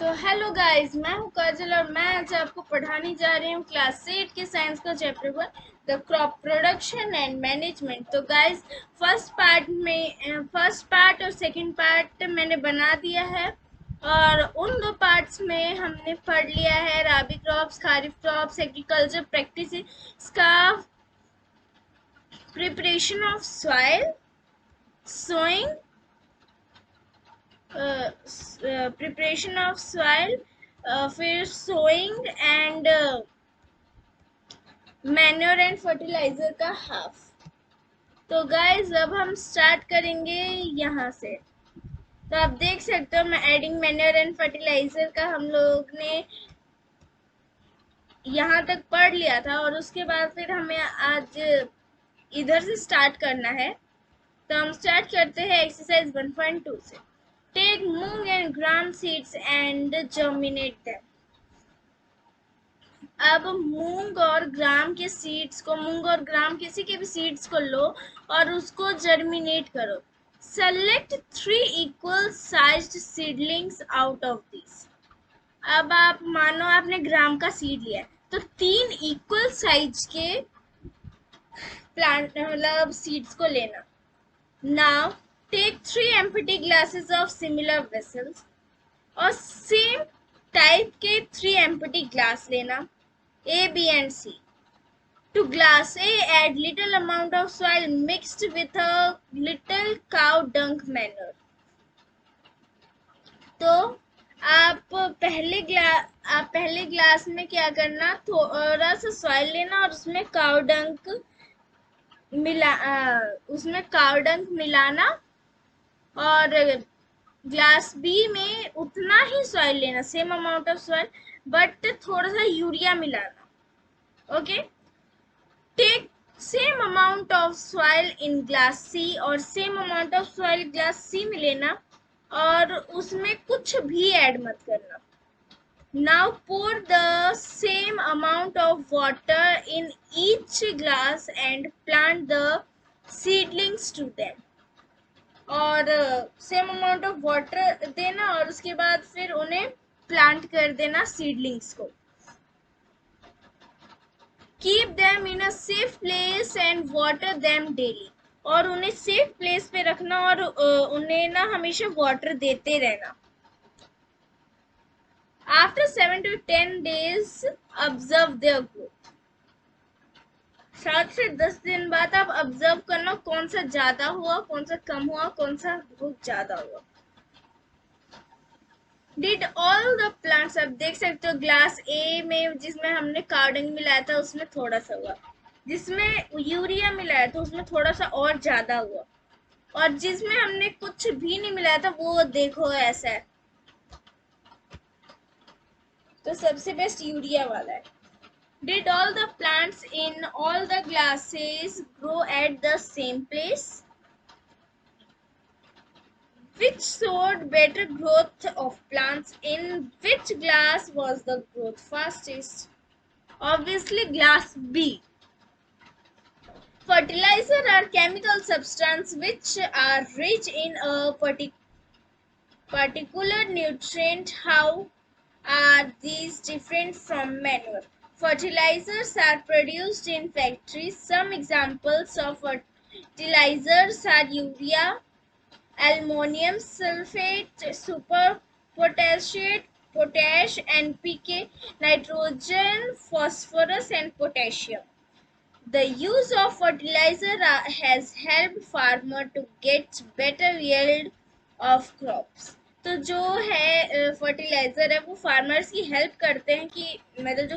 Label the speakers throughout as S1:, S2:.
S1: तो hello guys, मैं हूं काजल और मैं आज आपको पढ़ाने जा रही हूं क्लास 8 के साइंस का chapter 1 the crop production and management. तो गाइस, फर्स्ट पार्ट और सेकंड पार्ट मैंने बना दिया है और उन दो पार्ट्स में हमने पढ़ लिया है rabi crops, kharif crops, agriculture practices का, preparation of soil, sowing, preparation of soil, फिर sowing and manure and fertiliser का हाफ। तो गाइज अब हम स्टार्ट करेंगे यहाँ से। तो आप देख सकते हो मैं एडिंग मैन्योर एंड फर्टिलाइजर का हम लोग ने यहाँ तक पढ़ लिया था और उसके बाद फिर हमें आज इधर से स्टार्ट करना है। तो हम स्टार्ट करते हैं एक्सरसाइज 1.2 से। Take moong and gram seeds and germinate them. अब मूंग और ग्राम के सीड्स को, मूंग और ग्राम किसी के भी सीड्स को लो और उसको जर्मिनेट करो। Select 3 equal sized seedlings out of this. अब आप मानो आपने ग्राम का सीड लिया है तो 3 इक्वल साइज के प्लांट मतलब सीड्स को लेना। Now take 3 empty glasses of similar vessels और सेम टाइप के 3 एम्प्टी ग्लास लेना, A, B and C. To glass A, add little amount of soil mixed with a little cow dung manure. तो आप पहले glass में क्या करना, थोड़ा सा सॉइल लेना और उसमें काव डंक मिलाना और ग्लास बी में उतना ही सॉइल लेना, same amount of soil, but थोड़ा सा यूरिया मिलाना। Okay, take same amount of soil in glass C और same amount of soil glass C में लेना और उसमें कुछ भी ऐड मत करना। Now pour the same amount of water in each glass and plant the seedlings to them. और सेम अमाउंट ऑफ वाटर देना और उसके बाद फिर उन्हें प्लांट कर देना सीडलिंग्स को। Keep them in a safe place and water them daily. और उन्हें सेफ प्लेस पे रखना और उन्हें ना हमेशा वाटर देते रहना। After 7 to 10 days observe their growth. 7 से 10 दिन बाद आप ऑब्जर्व करना कौन सा ज्यादा हुआ, कौन सा कम हुआ, कौन सा बहुत ज्यादा हुआ। डिड ऑल द प्लांट्स, अब देख सकते हो ग्लास ए में जिसमें हमने कार्डंग मिलाया था उसमें थोड़ा सा हुआ, जिसमें यूरिया मिलाया था उसमें थोड़ा सा और ज्यादा हुआ, और जिसमें हमने कुछ भी नहीं मिलाया था वो देखो ऐसा है। तो सबसे बेस्ट यूरिया वाला है। Did all the plants in all the glasses grow at the same place? Which showed better growth of plants? In which glass was the growth fastest? Obviously glass B. Fertilizer are chemical substance which are rich in a particular nutrient. How are these different from manure? Fertilizers are produced in factories. Some examples of fertilizers are urea, ammonium sulfate, superpotassiate, potash, NPK, nitrogen, phosphorus, and potassium. The use of fertilizer has helped farmer to get better yield of crops. तो जो है fertiliser है वो farmers की help करते हैं कि मतलब जो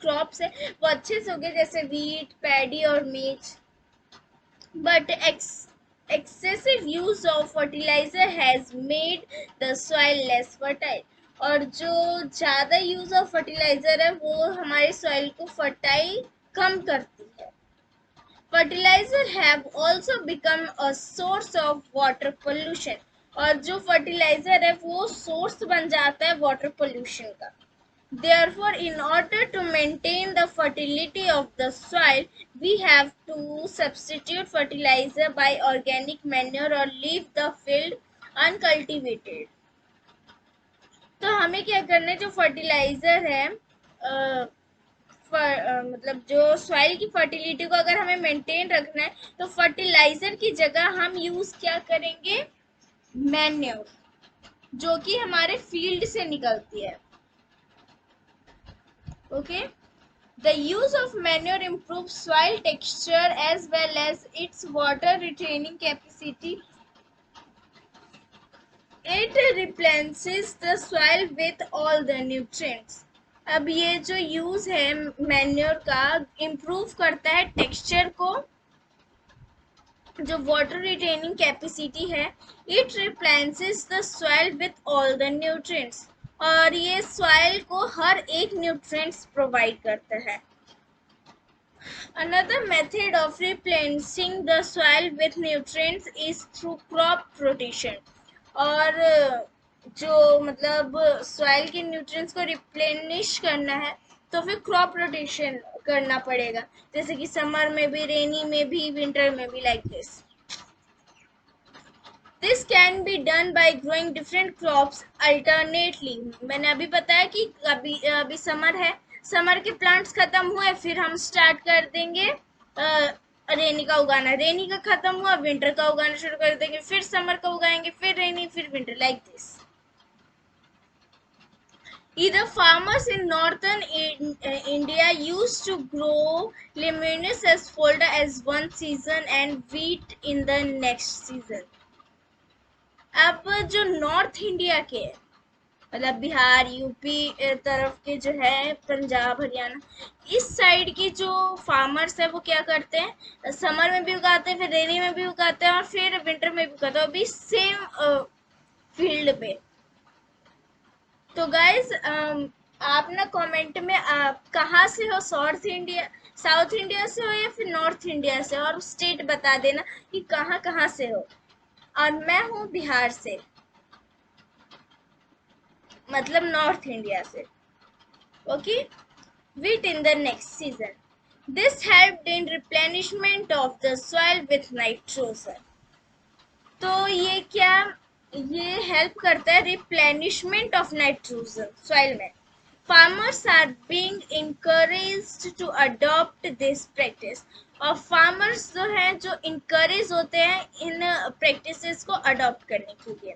S1: क्रॉप्स है वो अच्छे से उगे, जैसे वीट, पैडी और meet. But excessive use of fertilizer has made the soil less fertile. और जो ज़्यादा यूज ऑफ फर्टिलाइजर है वो हमारे सॉइल को फर्टाइल कम करती है। Fertilizer have also become a source of water pollution. और जो फर्टिलाइजर है वो सोर्स बन जाता है वाटर पोल्यूशन का। Therefore, in order to maintain the fertility of the soil, we have to substitute fertilizer by organic manure or leave the field uncultivated. तो हमें क्या करना है, जो फर्टिलाइजर है मतलब जो सॉइल की फर्टिलिटी को अगर हमें मेंटेन रखना है तो फर्टिलाइजर की जगह हम यूज क्या करेंगे, मैन्योर, जो कि हमारे फील्ड से निकलती है। Okay, the use of manure improves soil texture as well as its water retaining capacity. It replenishes the soil with all the nutrients. अब ये जो यूज है मैन्योर का, इम्प्रूव करता है टेक्सचर को, जो वाटर रिटेनिंग कैपेसिटी है, it replenishes the soil with all the nutrients, और ये सॉइल को हर एक न्यूट्रिएंट्स प्रोवाइड करता है। Another method of replenishing the soil with nutrients is through crop rotation. और जो मतलब सॉइल के न्यूट्रिएंट्स को रिप्लेनिश करना है तो फिर क्रॉप रोटेशन करना पड़ेगा, जैसे कि समर में भी, रेनी में भी, विंटर में भी, like this. This can be done by growing different crops alternately. मैंने अभी बताया कि अभी समर है, समर के प्लांट्स खत्म हुए, फिर हम स्टार्ट कर देंगे रेनी का उगाना, रेनी का खत्म हुआ, विंटर का उगाना शुरू कर देंगे, फिर समर का उगाएंगे, फिर रेनी, फिर winter, like this. Either farmers in northern India used to grow leguminous as folder as one season and wheat in the next season. अब जो नॉर्थ इंडिया के मतलब बिहार, यूपी तरफ के जो है, पंजाब, हरियाणा, इस साइड के जो फार्मर्स है वो क्या करते हैं, समर में भी उगाते हैं, फिर रेनी में भी उगाते हैं, और फिर विंटर में भी उगाते हैं, अभी सेम फील्ड पे। तो गाइज आप ना कमेंट में कहाँ से हो, साउथ इंडिया से हो या फिर नॉर्थ इंडिया से, और स्टेट बता देना कि कहाँ कहाँ से हो। और मैं हूँ बिहार से, मतलब नॉर्थ इंडिया से। Okay, wheat in the next season. This helped in replenishment of the soil with nitrogen. तो ये हेल्प करता है रिप्लेनिशमेंट ऑफ नाइट्रोजन सॉइल में। Farmers are being encouraged to adopt this practice, और फार्मर्स जो हैं जो इनकरेज होते हैं इन प्रैक्टिसेस को अडॉप्ट करने के लिए।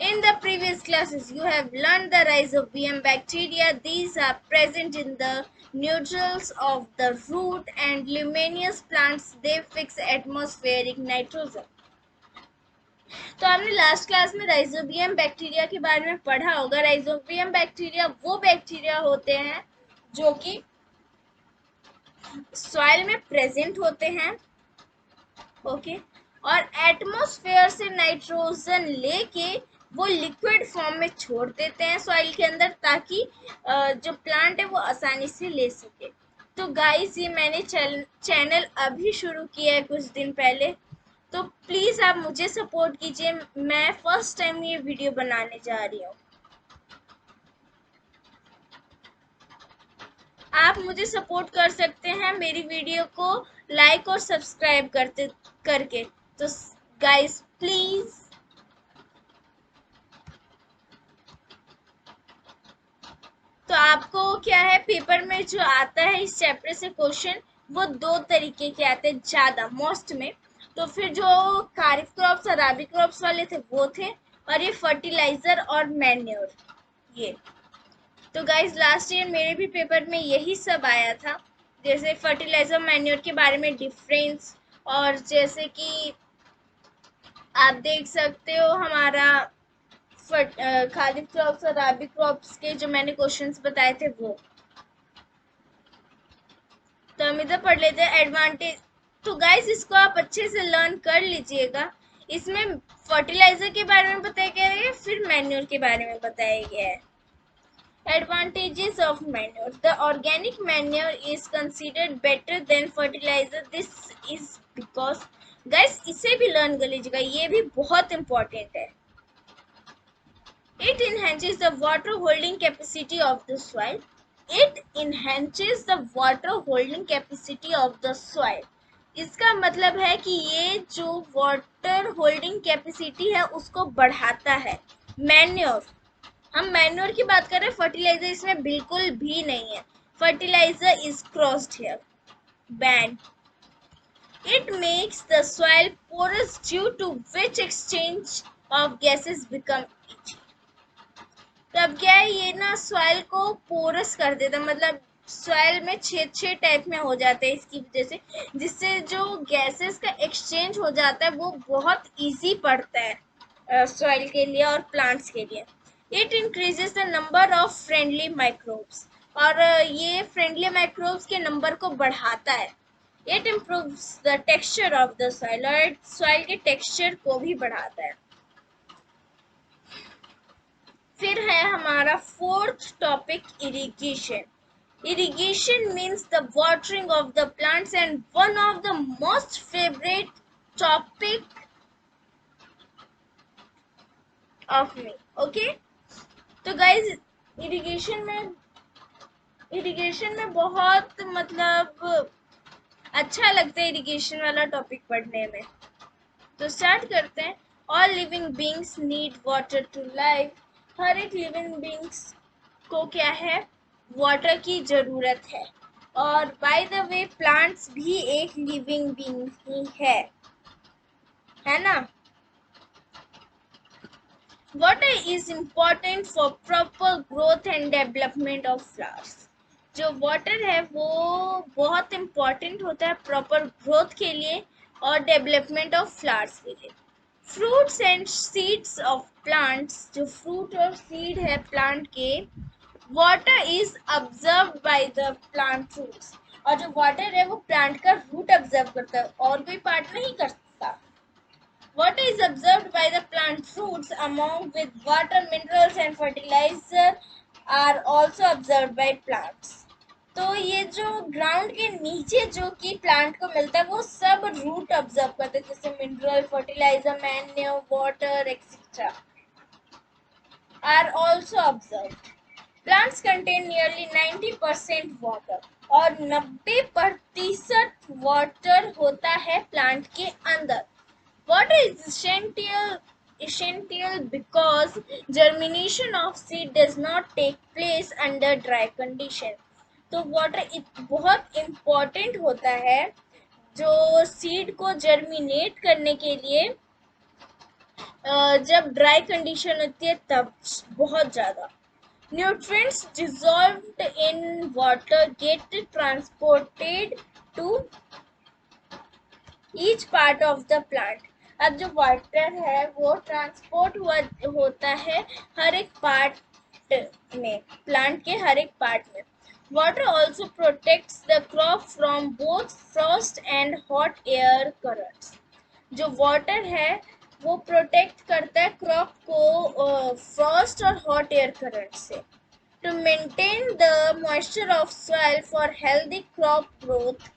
S1: In the previous classes, you have learned the rhizobium bacteria. These are present in the neutrals of the root and leguminous plants. They fix atmospheric nitrogen. तो आपने लास्ट क्लास में rhizobium bacteria के बारे में पढ़ा होगा। राइजोबियम बैक्टीरिया वो bacteria होते हैं जो कि सॉइल में प्रेजेंट होते हैं, ओके, और एटमॉस्फेयर से नाइट्रोजन लेके वो लिक्विड फॉर्म में छोड़ देते हैं सॉइल के अंदर, ताकि जो प्लांट है वो आसानी से ले सके। तो गाइस ये मैंने चैनल अभी शुरू किया है कुछ दिन पहले, तो प्लीज़ आप मुझे सपोर्ट कीजिए। मैं फर्स्ट टाइम ये वीडियो बनाने जा रही हूँ, आप मुझे सपोर्ट कर सकते हैं मेरी वीडियो को लाइक और सब्सक्राइब करके। तो गाइस प्लीज, तो आपको क्या है, पेपर में जो आता है इस चैप्टर से क्वेश्चन, वो दो तरीके के आते हैं ज़्यादा, मोस्ट में। तो फिर जो खारिफ क्रॉप्स और राबी क्रॉप्स वाले थे वो थे, और ये फर्टिलाइजर और मैन्योर ये। तो गाइज लास्ट ईयर मेरे भी पेपर में यही सब आया था, जैसे फर्टिलाइजर मैन्योर के बारे में डिफरेंस, और जैसे कि आप देख सकते हो हमारा खारिफ क्रॉप्स और राबी क्रॉप्स के जो मैंने क्वेश्चंस बताए थे वो। तो हम इधर पढ़ लेते हैं एडवांटेज। तो गाइस इसको आप अच्छे से लर्न कर लीजिएगा। इसमें फर्टिलाइजर के बारे में बताया गया है, फिर मैन्योर के बारे में बताया गया है। Advantages of manure. The organic manure is considered better than fertilizer. This is because, guys इसे भी लर्न कर लीजिएगा, ये भी बहुत इंपॉर्टेंट है। It enhances the water holding capacity of the soil. It enhances the water holding capacity of the soil. इसका मतलब है कि ये जो वाटर होल्डिंग कैपेसिटी है उसको बढ़ाता है मैन्योर। हम मैन्योर की बात कर रहे हैं, फर्टिलाइजर इसमें बिल्कुल भी नहीं है. Fertilizer is crossed here, ban. It makes the soil porous due to which exchange of gases become easy. तब क्या है, ये ना सॉइल को पोरस कर देता है, मतलब सॉइल में छेद छेद टाइप में हो जाते हैं इसकी वजह से, जिससे जो गैसेस का एक्सचेंज हो जाता है वो बहुत इजी पड़ता है सॉइल के लिए और प्लांट्स के लिए. It increases the number of friendly microbes, और ये फ्रेंडली माइक्रोब्स के नंबर को बढ़ाता है. It improves the texture of the soil, और सॉइल के टेक्सचर को भी बढ़ाता है. फिर है हमारा fourth topic, irrigation. Irrigation means the watering of the plants and one of the most favorite topic of me. Okay? तो guys, irrigation में बहुत मतलब अच्छा लगता है इरिगेशन वाला टॉपिक पढ़ने में. तो स्टार्ट करते हैं. All living beings need water to live. हर एक लिविंग बींग्स को क्या है, वाटर की जरूरत है. और बाय द वे प्लांट्स भी एक लिविंग बींग ही है ना. Water is important for proper growth and development of flowers. जो वाटर है वो बहुत इम्पॉर्टेंट होता है प्रॉपर ग्रोथ के लिए और डेवलपमेंट ऑफ फ्लावर्स के लिए. Fruits and seeds of plants, जो फ्रूट और सीड है प्लांट के, water is observe by the plant roots. और जो वाटर है वो प्लांट का रूट ऑब्जर्व करता है, और कोई पार्ट नहीं करता. Water is absorbed by the plant roots along with water, minerals and fertilizer are also absorbed by plants. तो ये जो ग्राउंड के नीचे जो कि प्लांट को मिलता है वो सब रूट ऑब्जर्व करते हैं, जैसे mineral, fertilizer, manure, water etcetera are also observed. Plants contain nearly 90% water, और 90% वाटर होता है प्लांट के अंदर. Water is essential because germination of seed does not take place under dry condition. तो water बहुत important होता है जो सीड को जर्मिनेट करने के लिए जब ड्राई कंडीशन होती है तब बहुत ज़्यादा. Nutrients dissolved in water get transported to each part of the plant. अब जो वाटर है वो ट्रांसपोर्ट होता है हर एक पार्ट में, प्लांट के हर एक पार्ट में. Water also protects the crop from both Frost and hot air currents. जो वाटर है वो प्रोटेक्ट करता है क्रॉप को फ्रॉस्ट और हॉट एयर करंट से. To maintain the moisture of soil for healthy crop growth,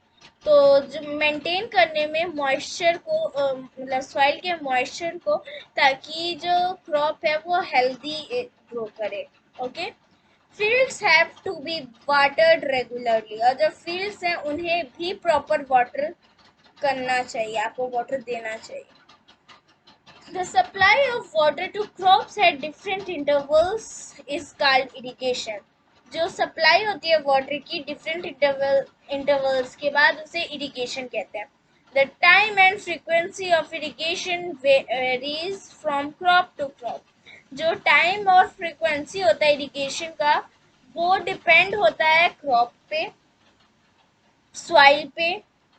S1: तो जो मेंटेन करने में मॉइस्चर को मतलब सॉइल के मॉइस्चर को, ताकि जो क्रॉप है वो हेल्दी ग्रो करे. Okay. Fields have to be watered regularly, और जो फील्ड्स हैं उन्हें भी प्रॉपर वाटर करना चाहिए, आपको वाटर देना चाहिए. The supply of water to crops at different intervals is called irrigation. जो सप्लाई होती है वाटर की डिफरेंट इंटरवल्स के बाद उसे इरिगेशन कहते हैं. The time and frequency of irrigation varies from crop to crop. जो टाइम और फ्रीक्वेंसी होता है इरिगेशन का वो डिपेंड होता है क्रॉप पे, सॉइल पे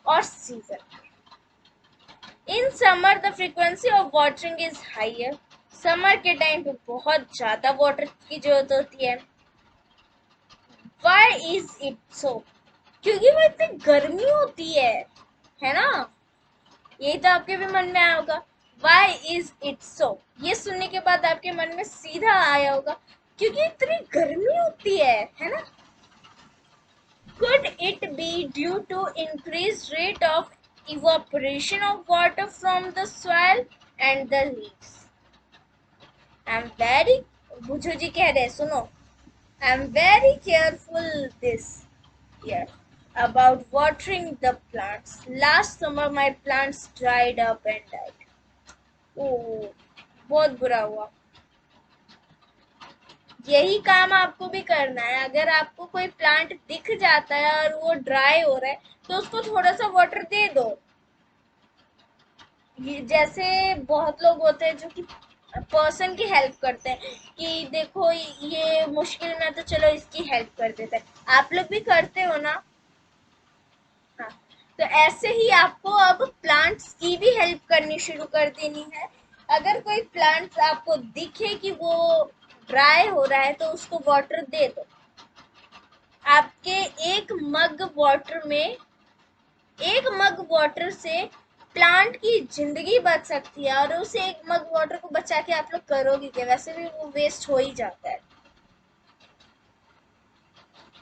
S1: और सीजन पे. In summer, the frequency of watering is higher. Summer के टाइम पे बहुत ज्यादा वाटर की जरूरत होती है. Why is it so? क्योंकि वो इतनी गर्मी होती है ना. यही तो आपके भी मन में आया होगा. Why is it so? ये सुनने के बाद आपके मन में सीधा आया होगा क्योंकि इतनी गर्मी होती है ना. Could it be due to increased rate of evaporation of water from the soil and the leaves? बुझू जी कह रहे सुनो. I am very careful this year about watering the plants. Last summer my plants dried up and died. Oh, बहुत बुरा हुआ. यही काम आपको भी करना है। अगर आपको कोई प्लांट दिख जाता है और वो ड्राई हो रहा है तो उसको थोड़ा सा वाटर दे दो। ये जैसे बहुत लोग होते हैं जो कि पर्सन की हेल्प करते हैं कि देखो ये मुश्किल में है तो चलो इसकी हेल्प कर देते हैं। आप लोग भी करते हो ना। हाँ, तो ऐसे ही आपको अब प्लांट्स की भी हेल्प करनी शुरू कर देनी है। अगर कोई प्लांट्स आपको दिखे कि वो ड्राई हो रहा है तो उसको वाटर दे दो। आपके एक मग वाटर में, एक मग वाटर से प्लांट की जिंदगी बच सकती है। और उसे एक मग वाटर को बचा के आप लोग करोगे क्या? वैसे भी वो वेस्ट हो ही जाता है।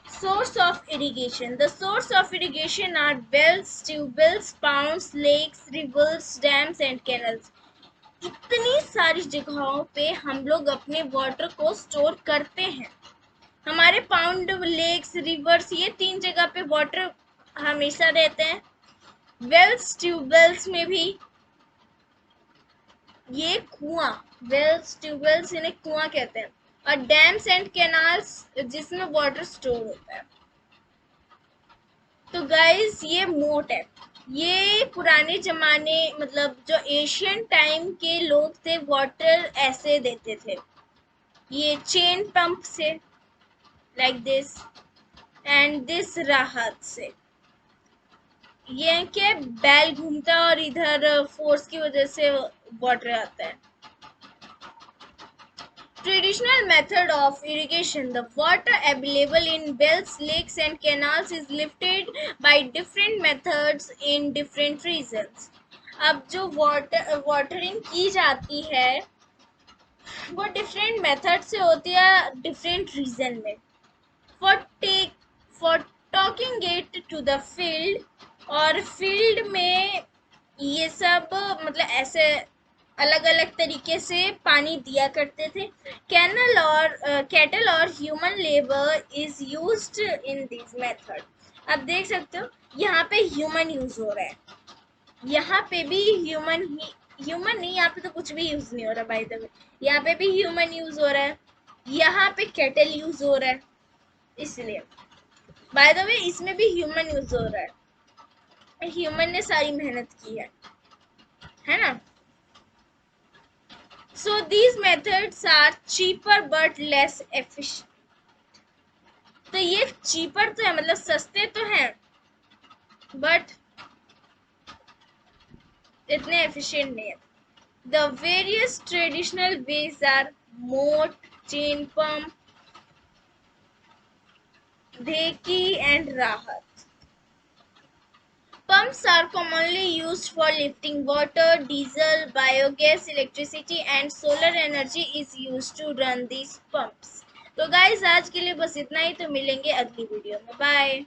S1: Source of irrigation. The source of irrigation are wells, tubewells, ponds, lakes, rivers, dams and canals. इतनी सारी जगहों पे हम लोग अपने वाटर को स्टोर करते हैं। हमारे पाउंड, लेक्स, रिवर्स, ये 3 जगह पे वाटर हमेशा रहते हैं। वेल्स, ट्यूबवेल्स में भी, ये कुआं, वेल्स, ट्यूबवेल्स इन्हें कुआं कहते हैं। और डैम्स एंड कैनाल्स जिसमें वाटर स्टोर होता है। तो गाइस ये मोट है। ये पुराने जमाने, मतलब जो एशियन टाइम के लोग थे, वाटर ऐसे देते थे, ये चेन पंप से, लाइक दिस, एंड दिस राहत से। ये क्या, बैल घूमता और इधर फोर्स की वजह से वाटर आता है। Traditional method of irrigation. The water available in wells, lakes and canals is lifted by different methods in different regions. अब जो वाटरिंग की जाती है वो डिफरेंट मेथड से होती है डिफरेंट रीजन में। For take for talking it to the field, और फील्ड में ये सब मतलब ऐसे अलग अलग तरीके से पानी दिया करते थे। कैनल और कैटल और human labour is used in this method. अब देख सकते हो यहाँ पे ह्यूमन यूज हो रहा है, यहाँ पे भी ह्यूमन नहीं, यहाँ पे तो कुछ भी यूज नहीं हो रहा बाय द वे। यहाँ पे भी ह्यूमन यूज हो रहा है, यहाँ पे कैटल यूज हो रहा है, इसलिए बाय द वे इसमें भी ह्यूमन यूज हो रहा है। ह्यूमन ने सारी मेहनत की है ना। So these methods are cheaper but less efficient. तो ये cheaper तो है, मतलब सस्ते तो हैं, but इतने efficient नहीं है। The various traditional ways are moat, chain pump, dheki and rahat. Pumps are commonly used for lifting water. Diesel, biogas, electricity and solar energy is used to run these pumps. तो guys आज के लिए बस इतना ही। तो मिलेंगे अगली video में। बाय।